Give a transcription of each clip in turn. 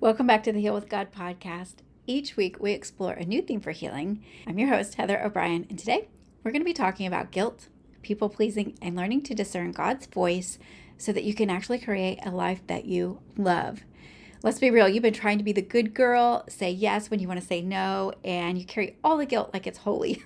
Welcome back to the Heal with God podcast. Each week we explore a new theme for healing. I'm your host, Heather O'Brien, and today we're going to be talking about guilt, people pleasing, and learning to discern God's voice so that you can actually create a life that you love. Let's be real, you've been trying to be the good girl, say yes when you want to say no, and you carry all the guilt like it's holy.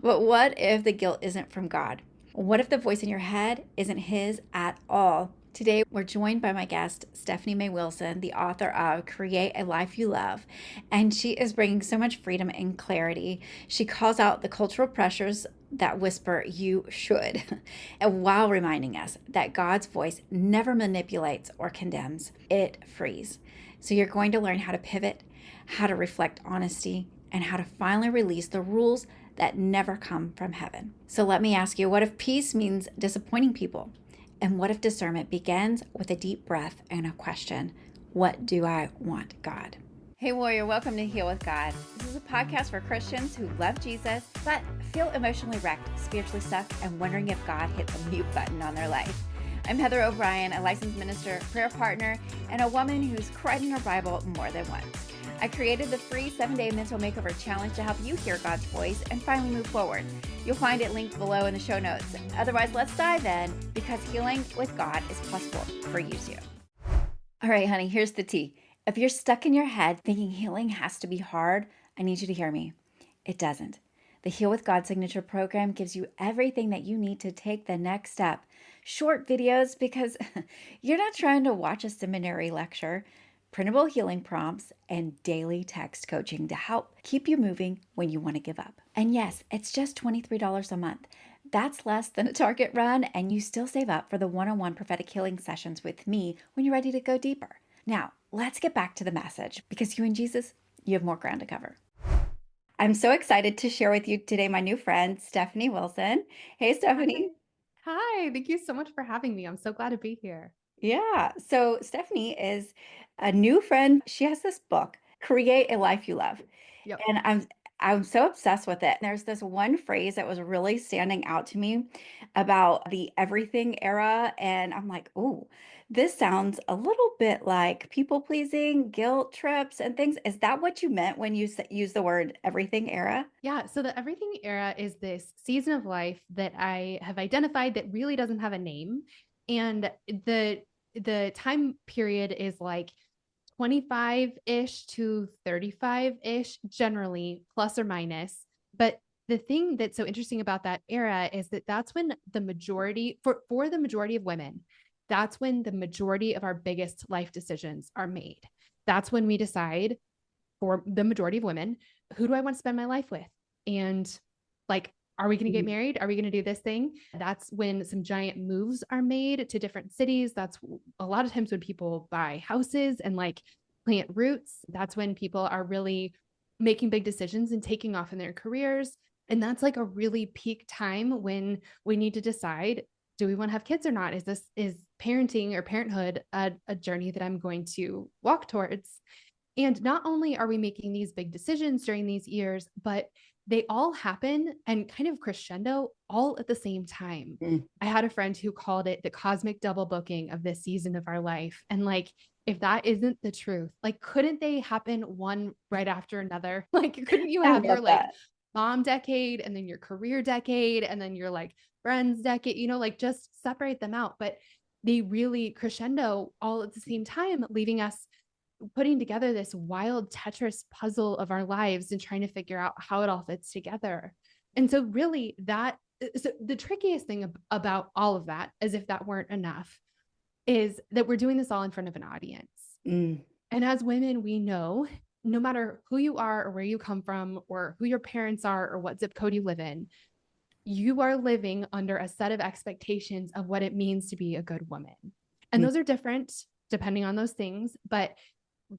But what if the guilt isn't from God? What if the voice in your head isn't His at all? Today, we're joined by my guest, Stephanie May Wilson, the author of Create a Life You Love. And she is bringing so much freedom and clarity. She calls out the cultural pressures that whisper, you should, and while reminding us that God's voice never manipulates or condemns, it frees. So you're going to learn how to pivot, how to reflect honesty, and how to finally release the rules that never come from heaven. So let me ask you, what if peace means disappointing people? And what if discernment begins with a deep breath and a question? What do I want, God? Hey, warrior, welcome to Heal with God. This is a podcast for Christians who love Jesus, but feel emotionally wrecked, spiritually stuck, and wondering if God hit the mute button on their life. I'm Heather O'Brien, a licensed minister, prayer partner, and a woman who's cried in her Bible more than once. I created the free 7-day mental makeover challenge to help you hear God's voice and finally move forward. You'll find it linked below in the show notes. Otherwise, let's dive in because healing with God is possible for you too. All right, honey, here's the tea. If you're stuck in your head thinking healing has to be hard, I need you to hear me. It doesn't. The Heal with God signature program gives you everything that you need to take the next step. Short videos because you're not trying to watch a seminary lecture, printable healing prompts, and daily text coaching to help keep you moving when you want to give up. And yes, it's just $23 a month. That's less than a Target run, and you still save up for the one-on-one prophetic healing sessions with me when you're ready to go deeper. Now, let's get back to the message because you and Jesus, you have more ground to cover. I'm so excited to share with you today my new friend, Stephanie Wilson. Hey, Stephanie. Hi, thank you so much for having me. I'm so glad to be here. Yeah. So Stephanie is a new friend. She has this book, Create a Life You Love. Yep. And I'm so obsessed with it. There's this one phrase that was really standing out to me about the everything era. And I'm like, oh, this sounds a little bit like people pleasing, guilt trips, and things. Is that what you meant when you use the word everything era? Yeah. So the everything era is this season of life that I have identified that really doesn't have a name. And the time period is like 25-ish to 35-ish, generally, plus or minus. But the thing that's so interesting about that era is that that's when the majority, for the majority of women, that's when the majority of our biggest life decisions are made. That's when we decide, for the majority of women, who do I want to spend my life with? And like, are we going to get married? Are we going to do this thing? That's when some giant moves are made to different cities. That's a lot of times when people buy houses and like plant roots. That's when people are really making big decisions and taking off in their careers. And that's like a really peak time when we need to decide, do we want to have kids or not? Is parenting or parenthood a journey that I'm going to walk towards? And not only are we making these big decisions during these years, but they all happen and kind of crescendo all at the same time. Mm. I had a friend who called it the cosmic double booking of this season of our life. And like, if that isn't the truth, like, couldn't they happen one right after another? Like, couldn't you I have love your like that. mom decade and then your career decade and then your like friends decade, like just separate them out. But they really crescendo all at the same time, leaving us putting together this wild Tetris puzzle of our lives and trying to figure out how it all fits together. And so, really, so the trickiest thing about all of that, as if that weren't enough, is that we're doing this all in front of an audience. Mm. And as women, we know no matter who you are or where you come from or who your parents are or what zip code you live in, you are living under a set of expectations of what it means to be a good woman. And Mm. those are different depending on those things, but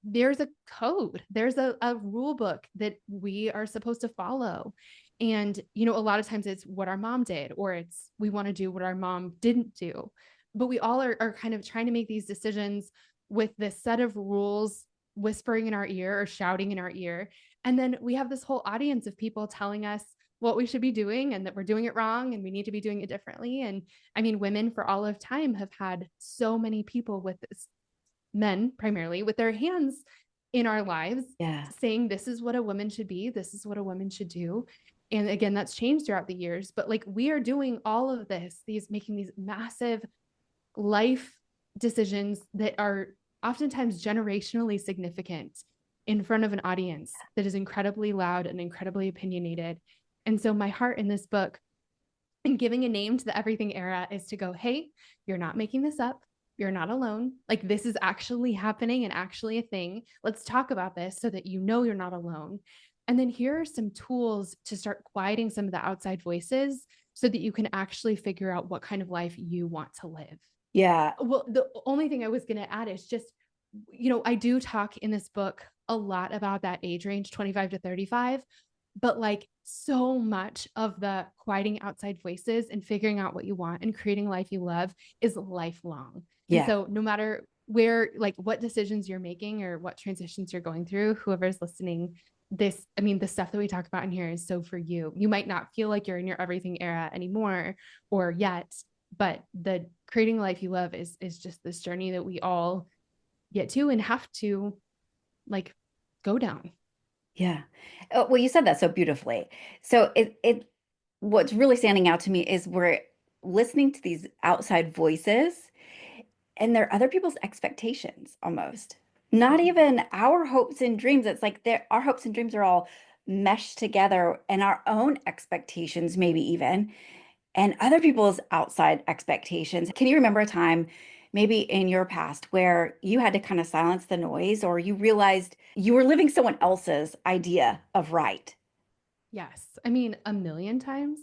there's a code, there's a rule book that we are supposed to follow. And, a lot of times it's what our mom did, or it's we want to do what our mom didn't do. But we all are kind of trying to make these decisions with this set of rules whispering in our ear or shouting in our ear. And then we have this whole audience of people telling us what we should be doing and that we're doing it wrong and we need to be doing it differently. And I mean, women for all of time have had so many people with this men primarily, with their hands in our lives, Yeah. saying, this is what a woman should be. This is what a woman should do. And again, that's changed throughout the years, but like we are doing all of this, making these massive life decisions that are oftentimes generationally significant in front of an audience that is incredibly loud and incredibly opinionated. And so my heart in this book and giving a name to the everything era is to go, hey, you're not making this up. You're not alone. Like this is actually happening and actually a thing. Let's talk about this so that you know you're not alone. And then here are some tools to start quieting some of the outside voices so that you can actually figure out what kind of life you want to live. Yeah. Well, the only thing I was going to add is just, I do talk in this book a lot about that age range, 25 to 35, but like so much of the quieting outside voices and figuring out what you want and creating a life you love is lifelong. And Yeah. so no matter where, like what decisions you're making or what transitions you're going through, whoever's listening, the stuff that we talk about in here is so for you. You might not feel like you're in your everything era anymore or yet, but the creating a life you love is just this journey that we all get to and have to like go down. Yeah. Oh, well, you said that so beautifully. So what's really standing out to me is we're listening to these outside voices and they're other people's expectations almost. Not Mhm. even our hopes and dreams. It's like our hopes and dreams are all meshed together and our own expectations, maybe even, and other people's outside expectations. Can you remember a time, maybe in your past, where you had to kind of silence the noise or you realized you were living someone else's idea of right? Yes. I mean, a million times.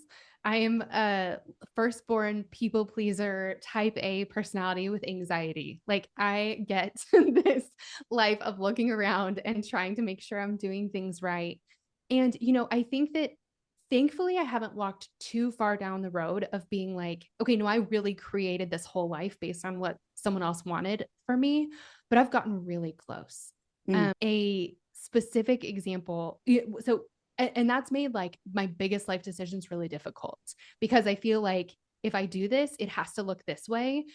I am a firstborn people pleaser, type A personality with anxiety. Like, I get this life of looking around and trying to make sure I'm doing things right. And, I think that thankfully I haven't walked too far down the road of being like, okay, no, I really created this whole life based on what someone else wanted for me, but I've gotten really close. Mm, A specific example. So and that's made like my biggest life decisions really difficult because I feel like if I do this, it has to look this way.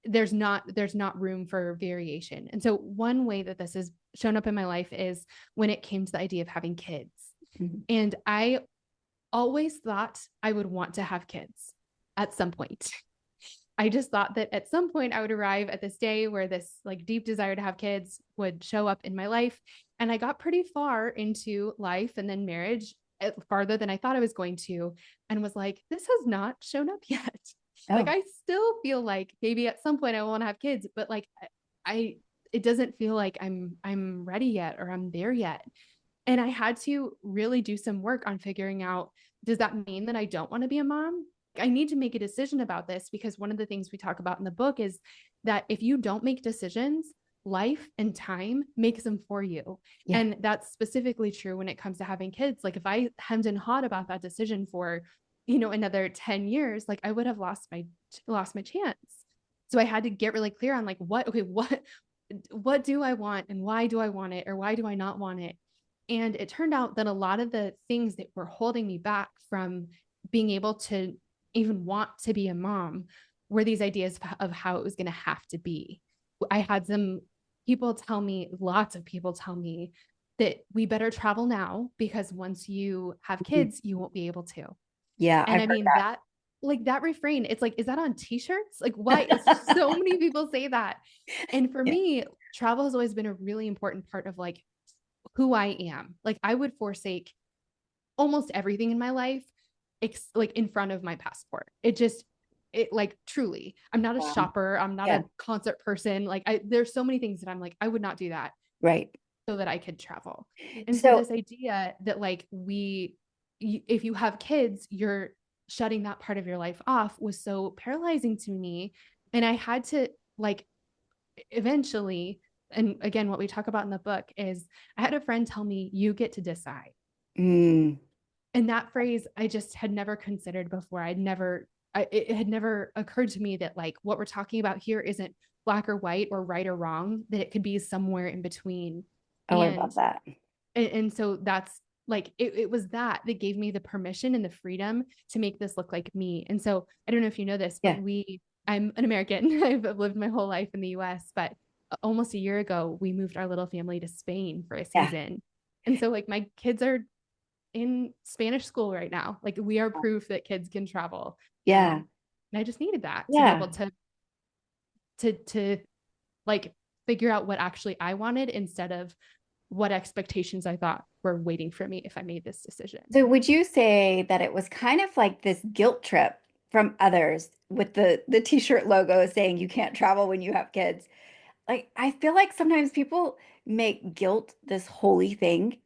There's not room for variation. And so one way that this has shown up in my life is when it came to the idea of having kids. mhm. And I always thought I would want to have kids at some point. I just thought that at some point I would arrive at this day where this like deep desire to have kids would show up in my life. And I got pretty far into life and then marriage, farther than I thought I was going to, and was like, this has not shown up yet. Like Oh, I still feel like maybe at some point I want to have kids, but like I it doesn't feel like I'm ready yet or I'm there yet. And I had to really do some work on figuring out, does that mean that I don't want to be a mom? I need to make a decision about this because one of the things we talk about in the book is that if you don't make decisions, life and time makes them for you. yeah. And that's specifically true when it comes to having kids. Like if I hemmed and hawed about that decision for, another 10 years, like I would have lost my chance. So I had to get really clear on like what do I want and why do I want it or why do I not want it? And it turned out that a lot of the things that were holding me back from being able to even want to be a mom were these ideas of how it was going to have to be. I had lots of people tell me that we better travel now because once you have Mhm. kids, you won't be able to. Yeah, And I've I heard mean, that refrain, it's like, is that on t-shirts? Like, why? So many people say that. And for that. me, travel has always been a really important part of like who I am. Like I would forsake almost everything in my life, like in front of my passport. It like truly, I'm not a Wow. shopper. I'm not Yeah, a concert person. Like there's so many things that I'm like, I would not do that right. so that I could travel. And so So, this idea that like if you have kids, you're shutting that part of your life off was so paralyzing to me. And I had to like eventually, and again, what we talk about in the book is I had a friend tell me, you get to decide. mm, And that phrase I just had never considered before. It had never occurred to me that like what we're talking about here isn't black or white or right or wrong, that it could be somewhere in between. oh, I And love that. and so that's like it was that gave me the permission and the freedom to make this look like me. And so I don't know if you know this, but Yeah. I'm an American. I've lived my whole life in the US, but almost a year ago, we moved our little family to Spain for a Yeah. season. And so like my kids are in Spanish school right now. Like we are proof that kids can travel. Yeah. And I just needed that to be Yeah. able to like figure out what actually I wanted instead of what expectations I thought were waiting for me if I made this decision. So would you say that it was kind of like this guilt trip from others with the t-shirt logo saying you can't travel when you have kids? Like I feel like sometimes people make guilt this holy thing,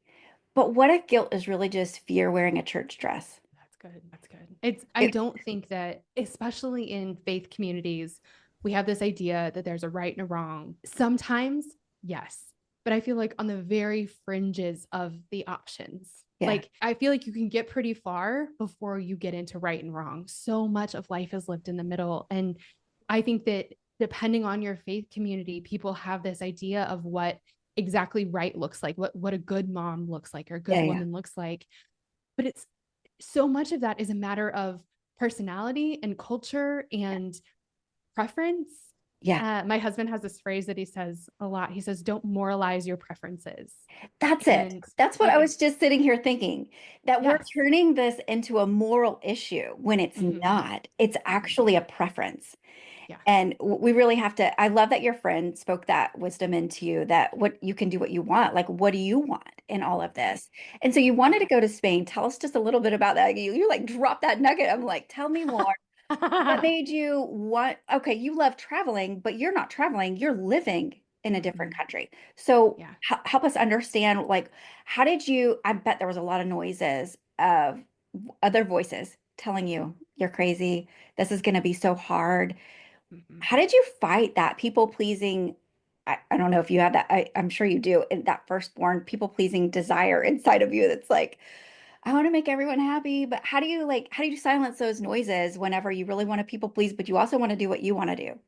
but what if guilt is really just fear wearing a church dress? That's good. That's good. I It, don't think that, especially in faith communities, we have this idea that there's a right and a wrong. Sometimes, yes, but I feel like on the very fringes of the options. yeah. Like, I feel like you can get pretty far before you get into right and wrong. So much of life is lived in the middle. And I think that depending on your faith community, people have this idea of what exactly right looks like, what a good mom looks like or a good Yeah, yeah. woman looks like. But it's so much of that is a matter of personality and culture and preference. Yeah. My husband has this phrase that he says a lot. He says, "Don't moralize your preferences." That's it. And That's what I yeah, was just sitting here thinking, that we're yes, turning this into a moral issue when it's mm-hmm, not. It's mm-hmm, actually a preference. yeah, And we really have to, I love that your friend spoke that wisdom into you, that what you can do what you want. Like, what do you want in all of right, this? And so you wanted to yeah. go to Spain. Tell us just a little bit about that. You like drop that nugget. I'm like, tell me more. What made you want, okay, you love traveling, but you're not traveling, you're living in a different Mm-hmm, country. So yeah. help us understand, like, how did you, I bet there was a lot of noises of other voices telling you you're crazy. This is going to be so hard. Mm-hmm. How did you fight that people pleasing? I don't know if you have that. I'm sure you do. In that firstborn people pleasing desire inside of you that's like, I want to make everyone happy, but how do you silence those noises whenever you really want to people please, but you also want to do what you want to do?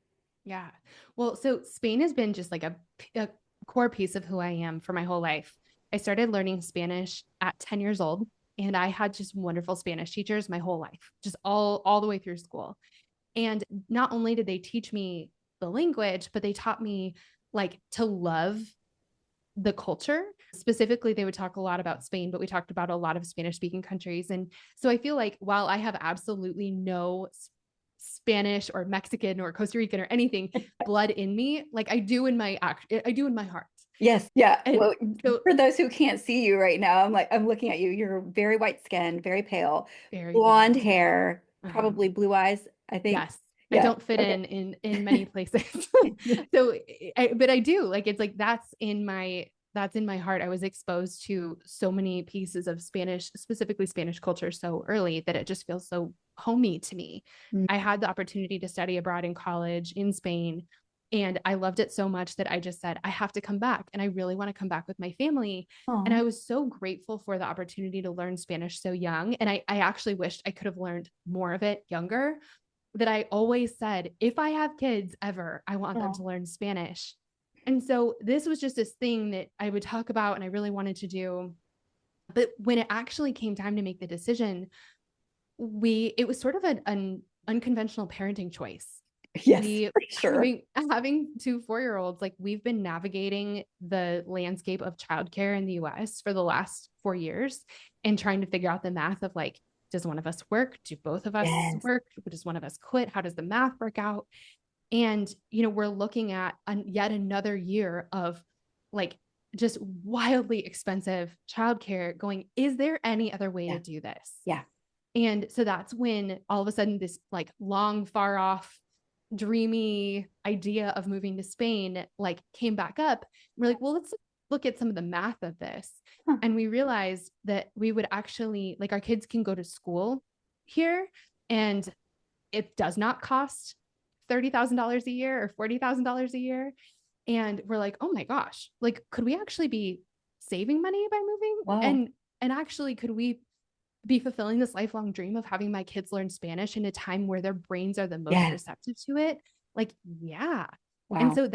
Yeah. Well, so Spain has been just like a core piece of who I am for my whole life. I started learning Spanish at 10 years old, and I had just wonderful Spanish teachers my whole life, just all the way through school. And not only did they teach me the language, but they taught me like to love the culture. Specifically, they would talk a lot about Spain, but we talked about a lot of Spanish speaking countries. And so I feel like while I have absolutely no Spanish or Mexican or Costa Rican or anything blood in me, like I do in my heart. Yes, yeah. And Well, so for those who can't see you right now, I'm looking at you. You're very white skinned, very pale, very blonde pale. hair, Uh-huh. probably blue eyes, I think. Yes. I Yeah. don't fit Okay. in many places. So but I do like it's like that's in my heart. I was exposed to so many pieces of Spanish, specifically Spanish culture so early that it just feels so homey to me. Mm. I had the opportunity to study abroad in college in Spain, and I loved it so much that I just said I have to come back and I really want to come back with my family. And Aw. I was so grateful for the opportunity to learn Spanish so young. And I actually wished I could have learned more of it younger, that I always said, if I have kids ever, I want them Aw. to learn Spanish. And so this was just this thing that I would talk about and I really wanted to do. But when it actually came time to make the decision, it was sort of an unconventional parenting choice. Yes, We for sure. having 2 4-year-olds, like we've been navigating the landscape of childcare in the US for the last 4 years and trying to figure out the math of like, does one of us work? Do both of us Yes. work? Does one of us quit? How does the math work out? And we're looking at yet another year of like just wildly expensive childcare going, is there any other way Yeah. to do this? Yeah. And so that's when all of a sudden this like long, far off, dreamy idea of moving to Spain like came back up. We're like, well, let's look at some of the math of this. Huh. And we realized that we would actually like our kids can go to school here and it does not cost $30,000 a year or $40,000 a year. And we're like, oh my gosh, like, could we actually be saving money by moving? Wow. And actually, could we be fulfilling this lifelong dream of having my kids learn Spanish in a time where their brains are the most Yes. receptive to it? Like, yeah. And Wow. so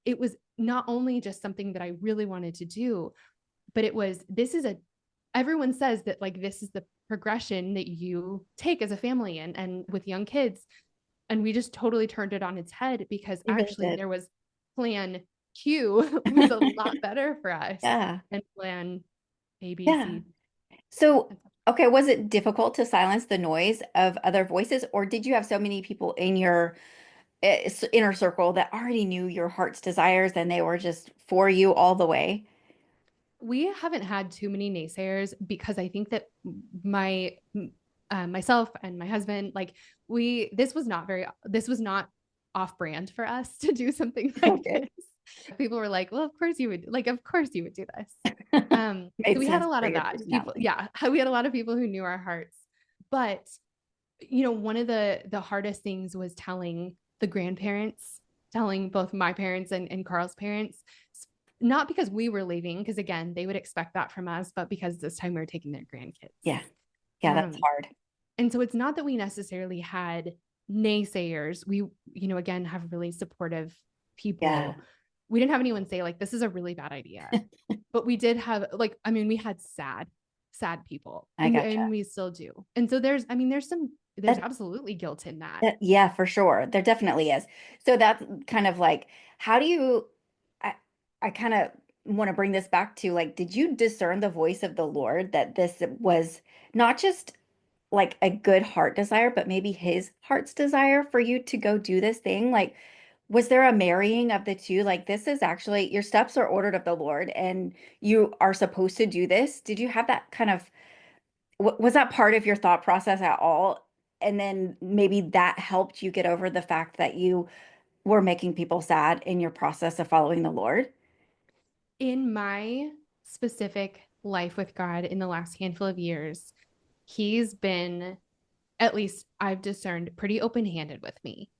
it was not only just something that I really wanted to do, but everyone says that like this is the progression that you take as a family and with young kids. And we just totally turned it on its head because You really actually did. there was plan cue was a lot better for us Yeah. than plan A, B, Yeah. C. So, okay, was it difficult to silence the noise of other voices, or did you have so many people in your inner circle that already knew your heart's desires and they were just for you all the way? We haven't had too many naysayers because I think that my myself and my husband, like this was not off brand for us to do something like Okay. this. People were like, well, of course you would do this. So Made we had sense a lot for of your that. People, personality. yeah, we had a lot of people who knew our hearts. But one of the hardest things was telling the grandparents, telling both my parents and Carl's parents, not because we were leaving, because again, they would expect that from us, but because this time we were taking their grandkids. Yeah. Yeah, that's Um, hard. and so it's not that we necessarily had naysayers. We, again, have really supportive Yeah. people. We didn't have anyone say, like, this is a really bad idea. But we did have, like, I mean, we had sad people, I and gotcha. we still do. And so there's That, absolutely guilt in that. yeah, for sure. There definitely is. So that's kind of like, how do you, I, I kind of want to bring this back to like, did you discern the voice of the Lord that this was not just like a good heart desire, but maybe his heart's desire for you to go do this thing? Like, was there a marrying of the two? Like, this is actually your steps are ordered of the Lord and you are supposed to do this. Did you have that kind of, was that part of your thought process at all? And then maybe that helped you get over the fact that you were making people sad in your process of following the Lord? In my specific life with God in the last handful of years, he's been, at least I've discerned, pretty open handed with me.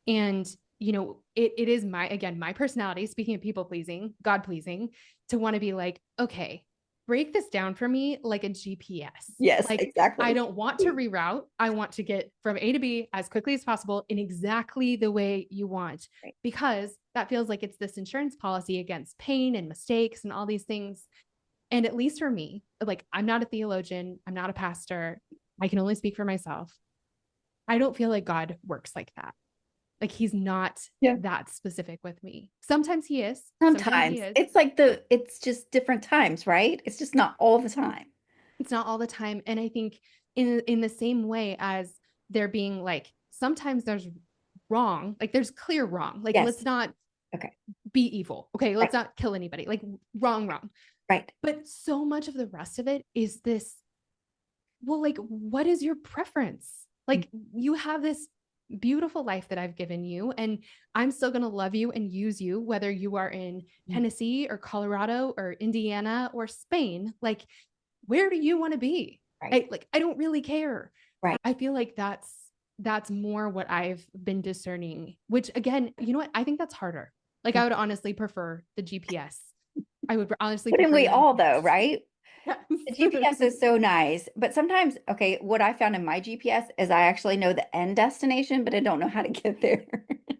And, it is my personality, speaking of people pleasing, God pleasing, to want to be like, okay, break this down for me like a GPS. Yes, Like, I exactly. don't want to reroute. I want to get from A to B as quickly as possible in exactly the way you want, Right. because that feels like it's this insurance policy against pain and mistakes and all these things. And at least for me, like, I'm not a theologian, I'm not a pastor, I can only speak for myself. I don't feel like God works like that. Like, he's not Yeah. that specific with me. Sometimes he is. Sometimes he Sometimes is. it's like it's just different times, right? It's just not all the time. It's not all the time. And I think in the same way as there being, like, sometimes there's wrong, like there's clear wrong. Like, let's Yes. not Okay. be evil. Okay, Right. let's not kill anybody. Like, wrong. Right. But so much of the rest of it is this, well, like, what is your preference? Like, you have this beautiful life that I've given you, and I'm still going to love you and use you, whether you are in Mhm. Tennessee or Colorado or Indiana or Spain. Like, where do you want to be? Right. I don't really care. Right. I feel like that's more what I've been discerning, which, again, you know what? I think that's harder. Like, I would honestly prefer the GPS. I would honestly Wouldn't prefer we the all though, GPS. right? The GPS Yes. is so nice, but sometimes, okay, what I found in my GPS is I actually know the end destination, but I don't know how to get there.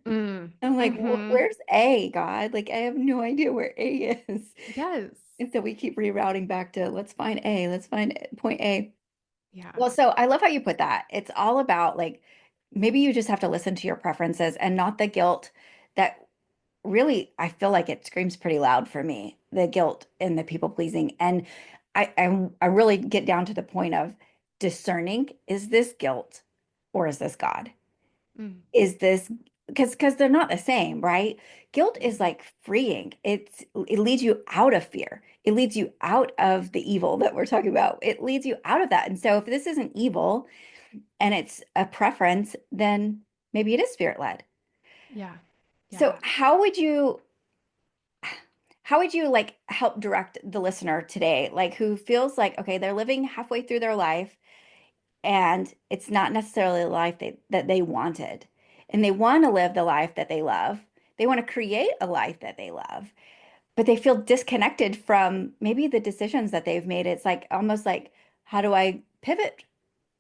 Mm. I'm like, Mm-hmm. Where's A, God? Like, I have no idea where A is." Yes. And so we keep rerouting back to let's find A, let's find point A. Yeah. Well, so I love how you put that. It's all about like maybe you just have to listen to your preferences and not the guilt that really I feel like it screams pretty loud for me, the guilt and the people pleasing. And I really get down to the point of discerning, is this guilt or is this God? Mm. Is this because they're not the same, right? Guilt is Mm-hmm. like freeing. It leads you out of fear. It leads you out of the evil that we're talking about. It leads you out of that. And so if this isn't evil and it's a preference, then maybe it is spirit led. Yeah. So Yeah. how would you like help direct the listener today, like who feels like, okay, they're living halfway through their life and it's not necessarily the life that they wanted. And they want to live the life that they love. They want to create a life that they love, but they feel disconnected from maybe the decisions that they've made. It's like almost like, how do I pivot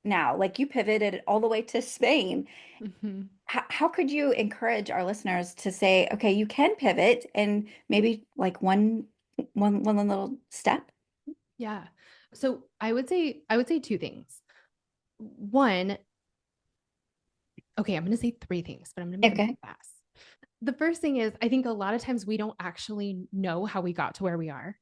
now? Like you pivoted all the way to Spain. Mm-hmm. How could you encourage our listeners to say, okay, you can pivot and maybe like one little step? Yeah. So I would say two things. One, okay, I'm going to say three things, but I'm going to make them Okay. fast. the first thing is, I think a lot of times we don't actually know how we got to where we are.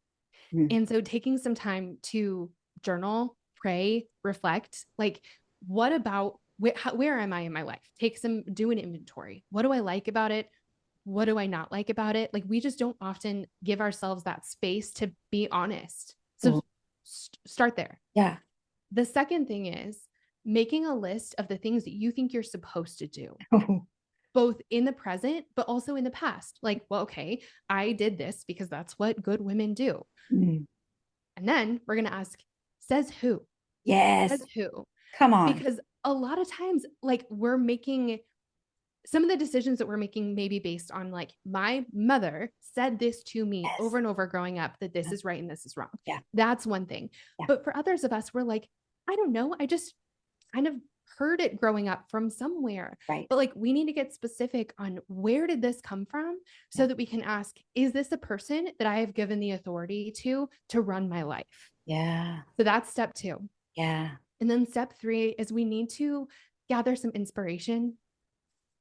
Mm. And so taking some time to journal, pray, reflect, like, what about where am I in my life? Do an inventory. What do I like about it? What do I not like about it? Like, we just don't often give ourselves that space to be honest. So Oh, start there. yeah. The second thing is making a list of the things that you think you're supposed to do, both in the present, but also in the past. Like, well, okay, I did this because that's what good women do. Mm. And then we're going to ask, says who? Yes. Says who? Come on. Because a lot of times, like, we're making some of the decisions that we're making maybe based on, like, my mother said this to me Yes. over and over growing up, that this is right and this is wrong. Yeah. That's one thing. Yeah. But for others of us, we're like, I don't know. I just kind of heard it growing up from somewhere. Right. But like, we need to get specific on where did this come from Yeah. so that we can ask, is this a person that I have given the authority to run my life? Yeah. So that's step two. Yeah. And then step three is we need to gather some inspiration.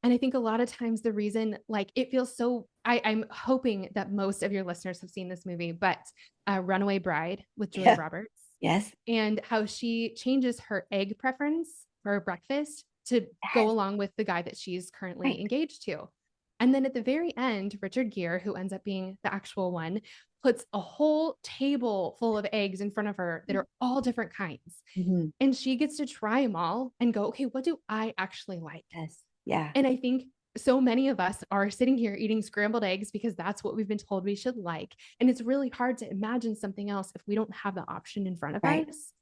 And I think a lot of times the reason, like, it feels so, I'm hoping that most of your listeners have seen this movie, but Runaway Bride with Julia Yeah. Roberts, Yes. and how she changes her egg preference for breakfast to go Yes. along with the guy that she's currently Right. engaged to. And then at the very end, Richard Gere, who ends up being the actual one, puts a whole table full of eggs in front of her that are all different kinds. Mhm. And she gets to try them all and go, okay, what do I actually like? Yes. Yeah. And I think so many of us are sitting here eating scrambled eggs because that's what we've been told we should like. And it's really hard to imagine something else if we don't have the option in front of Right. us.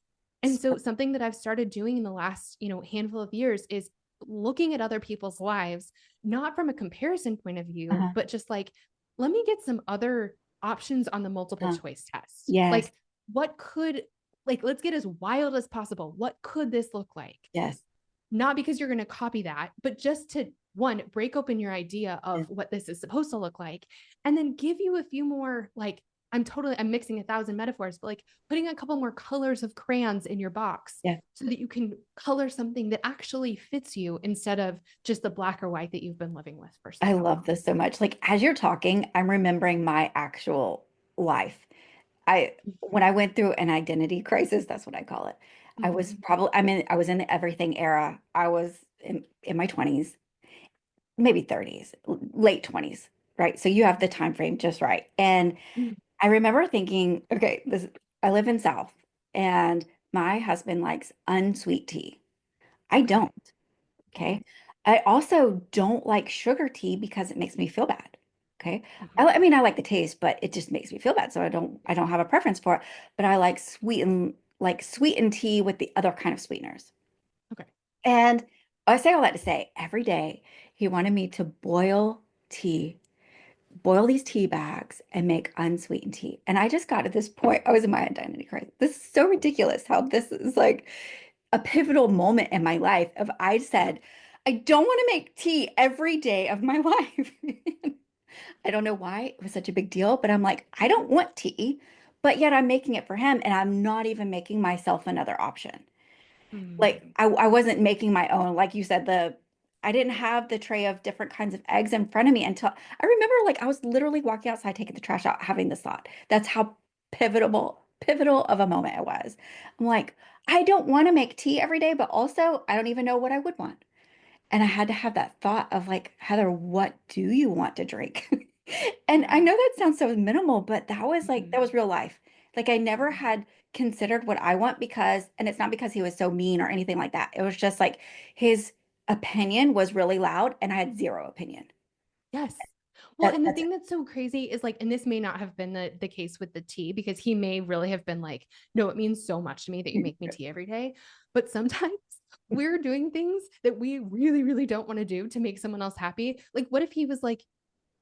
And so something that I've started doing in the last, handful of years is looking at other people's lives, not from a comparison point of view, Uh-huh. but just like, let me get some other options on the multiple Uh, choice test. yes. Like, what could, like, let's get as wild as possible. What could this look like? Yes. Not because you're going to copy that, but just to, one, break open your idea of Yes. what this is supposed to look like, and then give you a few more, like, I'm mixing 1,000 metaphors, but like putting a couple more colors of crayons in your box Yeah. so that you can color something that actually fits you instead of just the black or white that you've been living with for so I long. love this so much. Like as you're talking, I'm remembering my actual life. When I went through an identity crisis, that's what I call it. Mm-hmm. I was in the everything era. I was in my 20s, maybe 30s, late 20s, right? So you have the time frame just right. And I remember thinking, okay, I live in South and my husband likes unsweet tea. I Okay. don't. Okay. I also don't like sugar tea because it makes me feel bad. Okay. Mm-hmm. I mean, I like the taste, but it just makes me feel bad. So I don't have a preference for it, but I like sweetened tea with the other kind of sweeteners. Okay. And I say all that to say every day he wanted me to boil these tea bags and make unsweetened tea. And I just got to this point, I was in my identity crisis. This is so ridiculous how this is like a pivotal moment in my life of I said, I don't want to make tea every day of my life. I don't know why it was such a big deal, but I'm like, I don't want tea, but yet I'm making it for him and I'm not even making myself another option. Mm-hmm. Like I wasn't making my own, like you said, I didn't have the tray of different kinds of eggs in front of me until I remember like I was literally walking outside taking the trash out, having this thought. That's how pivotal of a moment it was. I'm like, I don't want to make tea every day, but also I don't even know what I would want. And I had to have that thought of like, Heather, what do you want to drink? And I Yeah. know that sounds so minimal, but that Mm-hmm. was real life. Like I never Mm-hmm. had considered what I want because, and it's not because he was so mean or anything like that. It was just like his opinion was really loud and I had zero opinion. Yes. Well, and the That's thing that's so crazy is, like, and this may not have been the case with the tea, because he may really have been like, no, it means so much to me that you make me it. tea every day. But sometimes we're doing things that we really, really don't want to do to make someone else happy. Like, what if he was like,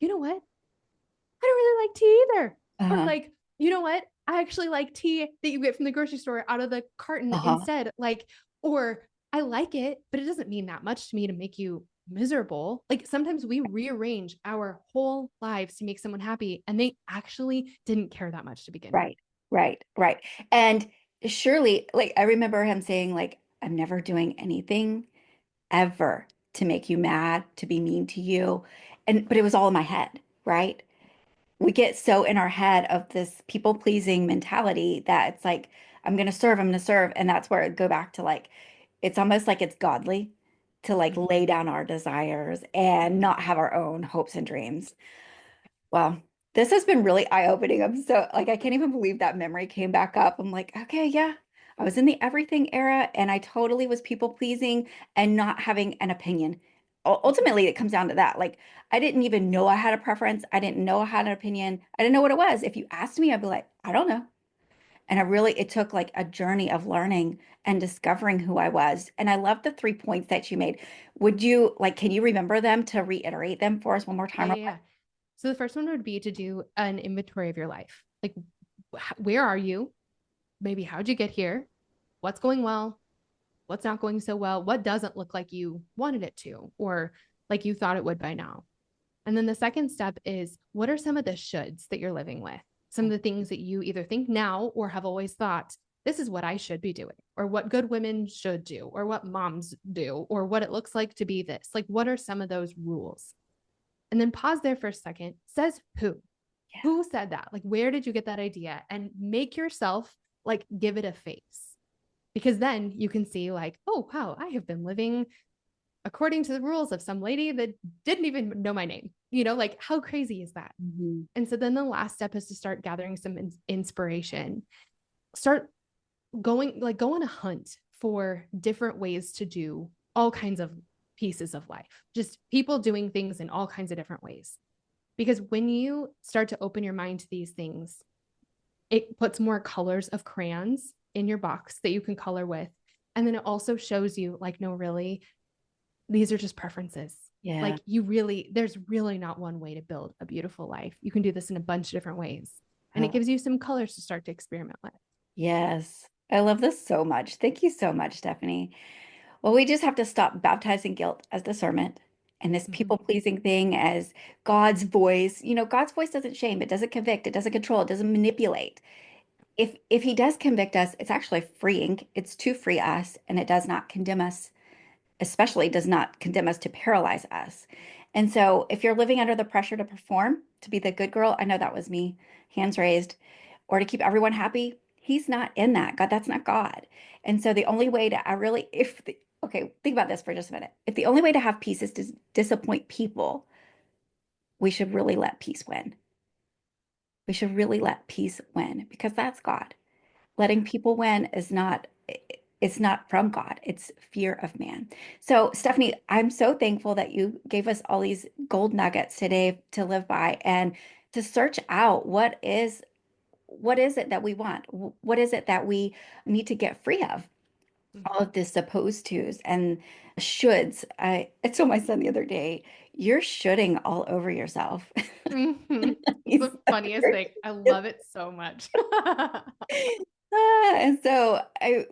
you know what? I don't really like tea either. Or Uh-huh. like, you know what? I actually like tea that you get from the grocery store out of the carton Uh-huh. instead. Like, or I like it, but it doesn't mean that much to me to make you miserable. Like, sometimes we rearrange our whole lives to make someone happy, and they actually didn't care that much to begin with. Right, right. And surely, like I remember him saying, like, I'm never doing anything ever to make you mad, to be mean to you. but it was all in my head, right? We get so in our head of this people pleasing mentality that it's like, I'm going to serve. And that's where it go back to like, it's almost like it's godly to like lay Mhm. down our desires and not have our own hopes and dreams. Well, this has been really eye-opening. I'm so like I can't even believe that memory came back up. I'm like, okay, yeah. I was in the everything era and I totally was people pleasing and not having an opinion. Ultimately, it comes down to that. Like I didn't even know I had a preference. I didn't know I had an opinion. I didn't know what it was. If you asked me, I'd be like, I don't know. And it took like a journey of learning and discovering who I was. And I love the 3 points that you made. Can you remember them to reiterate them for us one more Yeah, time? yeah, yeah. So the first one would be to do an inventory of your life. Like, where are you? Maybe how'd you get here? What's going well? What's not going so well? What doesn't look like you wanted it to, or like you thought it would by now? And then the second step is what are some of the shoulds that you're living with? Some of the things that you either think now or have always thought, this is what I should be doing, or what good women should do, or what moms do, or what it looks like to be this. Like, what are some of those rules? And then pause there for a second. Says who? Yeah. Who said that? Like, where did you get that idea? And make yourself like give it a face, because then you can see, like, oh, wow, I have been living according to the rules of some lady that didn't even know my name. Like, how crazy is that? Mhm. And so then the last step is to start gathering some inspiration. Start go on a hunt for different ways to do all kinds of pieces of life, just people doing things in all kinds of different ways. Because when you start to open your mind to these things, it puts more colors of crayons in your box that you can color with. And then it also shows you, like, no, really, these are just preferences. Yeah. Like, there's really not one way to build a beautiful life. You can do this in a bunch of different ways. And it Oh, gives you some colors to start to experiment with. yes. I love this so much. Thank you so much, Stephanie. Well, we just have to stop baptizing guilt as discernment and this Mhm. people-pleasing thing as God's voice. God's voice doesn't shame, it doesn't convict, it doesn't control, it doesn't manipulate. If he does convict us, it's actually freeing. It's to free us, and it does not condemn us, especially does not condemn us to paralyze us. And so if you're living under the pressure to perform, to be the good girl, I know that was me, hands raised, or to keep everyone happy, he's not in that. God, that's not God. And so the only way to I really if the, okay, think about this for just a minute. If the only way to have peace is to disappoint people, we should really let peace win. We should really let peace win because that's God. Letting people win is not it's not from God. It's fear of man. So, Stephanie, I'm so thankful that you gave us all these gold nuggets today to live by and to search out what is it that we want? What is it that we need to get free of? All of this supposed tos and shoulds. I told my son the other day, you're shoulding all over yourself. Mhm. It's He's the funniest thing. I love it so much. And so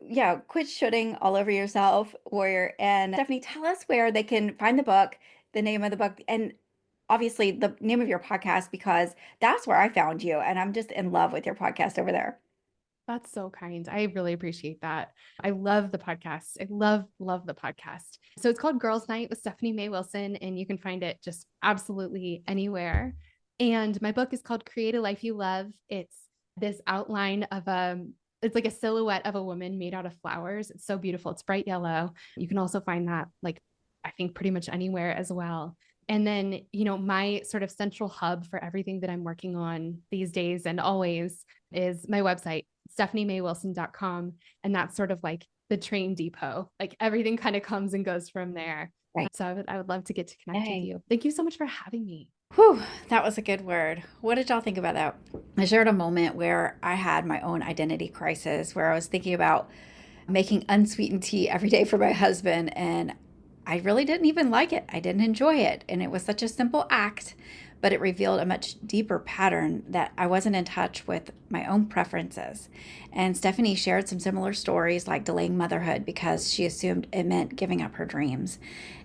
yeah, quit shooting all over yourself, warrior. And Stephanie, tell us where they can find the book, the name of the book, and obviously the name of your podcast, because that's where I found you. And I'm just in love with your podcast over there. That's so kind. I really appreciate that. I love the podcast. I love the podcast. So it's called Girls Night with Stephanie May Wilson, and you can find it just absolutely anywhere. And my book is called Create a Life You Love. It's this outline of it's like a silhouette of a woman made out of flowers. It's so beautiful. It's bright yellow. You can also find that, like, I think pretty much anywhere as well. And then, my sort of central hub for everything that I'm working on these days and always is my website, stephaniemaywilson.com. And that's sort of like the train depot. Like, everything kind of comes and goes from there. Right. So I would love to get to connect with Yay. you. Thank you so much for having me. Whew, that was a good word. What did y'all think about that? I shared a moment where I had my own identity crisis where I was thinking about making unsweetened tea every day for my husband, and I really didn't even like it. I didn't enjoy it. And it was such a simple act, but it revealed a much deeper pattern that I wasn't in touch with my own preferences. And Stephanie shared some similar stories like delaying motherhood because she assumed it meant giving up her dreams.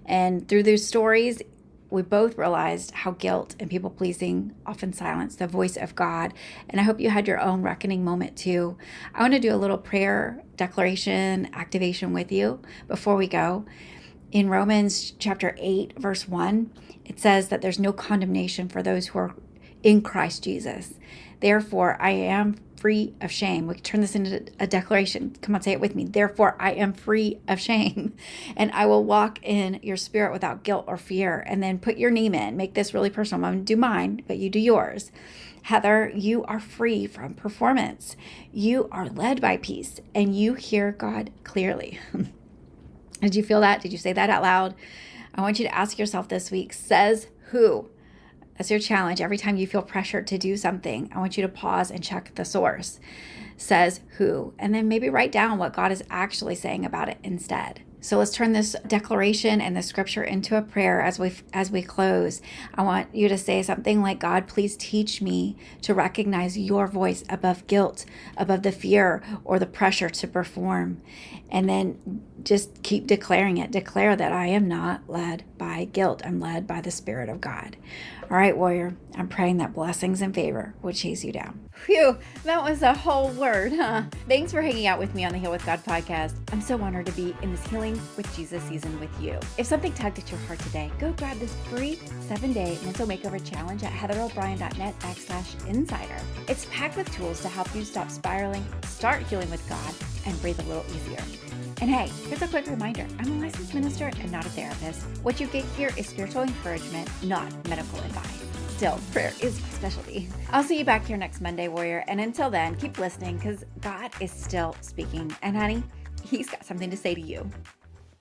And through those stories, we both realized how guilt and people pleasing often silence the voice of God. And I hope you had your own reckoning moment too. I want to do a little prayer declaration activation with you before we go. In Romans chapter 8, verse 1, it says that there's no condemnation for those who are in Christ Jesus. Therefore, I am free of shame. We can turn this into a declaration. Come on, say it with me. Therefore, I am free of shame, and I will walk in your spirit without guilt or fear. And then put your name in. Make this really personal. I'm going to do mine, but you do yours. Heather, you are free from performance. You are led by peace, and you hear God clearly. Did you feel that? Did you say that out loud? I want you to ask yourself this week, says who? That's your challenge. Every time you feel pressured to do something, I want you to pause and check the source. Says who? And then maybe write down what God is actually saying about it instead. So let's turn this declaration and the scripture into a prayer as we close. I want you to say something like, God, please teach me to recognize your voice above guilt, above the fear or the pressure to perform. And then just keep declaring it. Declare that I am not led by guilt. I'm led by the Spirit of God. All right, warrior, I'm praying that blessings and favor will chase you down. Phew, that was a whole word, huh? Thanks for hanging out with me on the Heal with God podcast. I'm so honored to be in this Healing with Jesus season with you. If something tugged at your heart today, go grab this free 7-day mental makeover challenge at heatherobrien.net/insider. It's packed with tools to help you stop spiraling, start healing with God, and breathe a little easier. And hey, here's a quick reminder. I'm a licensed minister and not a therapist. What you get here is spiritual encouragement, not medical advice. Still, prayer is my specialty. I'll see you back here next Monday, warrior. And until then, keep listening because God is still speaking. And honey, he's got something to say to you.